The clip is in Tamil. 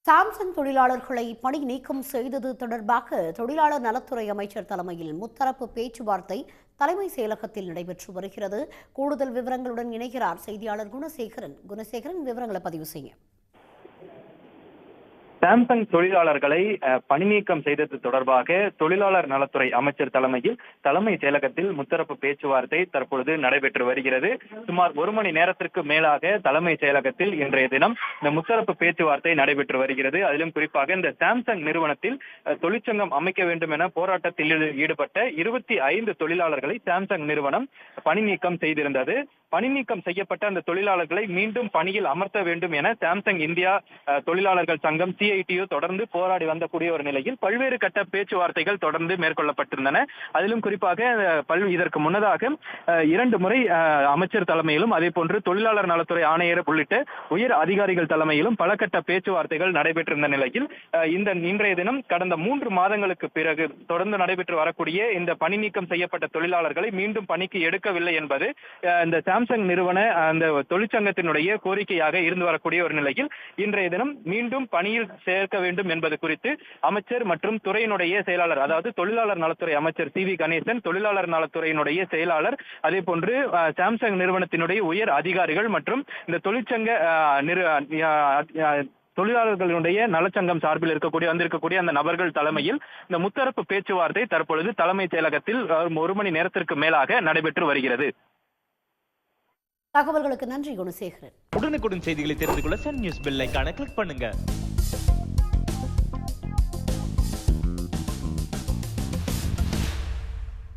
சாம்சங் தொழிலாளர்களை பணி நீக்கம் செய்தது தொடர்பாக தொழிலாளர் நலத்துறை அமைச்சர் தலைமையில் முத்தரப்பு பேச்சுவார்த்தை தலைமைச் செயலகத்தில் நடைபெற்று வருகிறது. கூடுதல் விவரங்களுடன் இணைகிறார் செய்தியாளர் குணசேகரன். விவரங்களை பதிவு செய்ய. சாம்சங் தொழிலாளர்களை பணி நீக்கம் செய்தது தொடர்பாக தொழிலாளர் நலத்துறை அமைச்சர் தலைமையில் தலைமைச் செயலகத்தில் முத்தரப்பு பேச்சுவார்த்தை தற்பொழுது நடைபெற்று வருகிறது. சுமார் ஒரு மணி நேரத்திற்கு மேலாக தலைமைச் செயலகத்தில் இன்றைய தினம் இந்த முத்தரப்பு பேச்சுவார்த்தை நடைபெற்று வருகிறது. அதிலும் குறிப்பாக இந்த சாம்சங் நிறுவனத்தில் தொழிற்சங்கம் அமைக்க வேண்டும் என போராட்டத்தில் ஈடுபட்ட 25 தொழிலாளர்களை சாம்சங் நிறுவனம் பணி நீக்கம் செய்திருந்தது. பணி நீக்கம் செய்யப்பட்ட அந்த தொழிலாளர்களை மீண்டும் பணியில் அமர்த்த வேண்டும் என சாம்சங் இந்தியா தொழிலாளர்கள் சங்கம் CITU தொடர்ந்து போராடி வந்தக்கூடிய ஒரு நிலையில் பல்வேறு கட்ட பேச்சுவார்த்தைகள் தொடர்ந்து மேற்கொள்ளப்பட்டிருந்தன. அதிலும் குறிப்பாக இதற்கு முன்னதாக 2 முறை அமைச்சர் தலைமையிலும் அதே போன்று தொழிலாளர் நலத்துறை ஆணையர் உள்ளிட்ட உயர் அதிகாரிகள் தலைமையிலும் பல கட்ட பேச்சுவார்த்தைகள் நடைபெற்றிருந்த நிலையில் இன்றைய தினம் கடந்த 3 மாதங்களுக்கு பிறகு தொடர்ந்து நடைபெற்று வரக்கூடிய இந்த பணி நீக்கம் செய்யப்பட்ட தொழிலாளர்களை மீண்டும் பணிக்கு எடுக்கவில்லை என்பது இந்த சாம்சங் நிறுவன அந்த தொழிற்சங்கத்தினுடைய கோரிக்கையாக இருந்து வரக்கூடிய ஒரு நிலையில் இன்றைய தினம் மீண்டும் பணியில் சேர்க்க வேண்டும் என்பது குறித்து அமைச்சர் மற்றும் துறையினுடைய செயலாளர், அதாவது தொழிலாளர் நலத்துறை அமைச்சர் CV கணேசன், தொழிலாளர் நலத்துறையினுடைய செயலாளர், அதே போன்று சாம்சங் நிறுவனத்தினுடைய உயர் அதிகாரிகள் மற்றும் இந்த தொழிற்சங்க தொழிலாளர்களுடைய நலச்சங்கம் சார்பில் வந்திருக்கக்கூடிய அந்த நபர்கள் தலைமையில் இந்த முத்தரப்பு பேச்சுவார்த்தை தற்பொழுது தலைமைச் செயலகத்தில் 1 மணி நேரத்திற்கு மேலாக நடைபெற்று வருகிறது. தகவல்களுக்கு நன்றி குணசேகரன். உடனுக்குடன் செய்திகளை தெரிந்து கொள்ள சன் நியூஸ் பெல் ஐகானை கிளிக் பண்ணுங்க.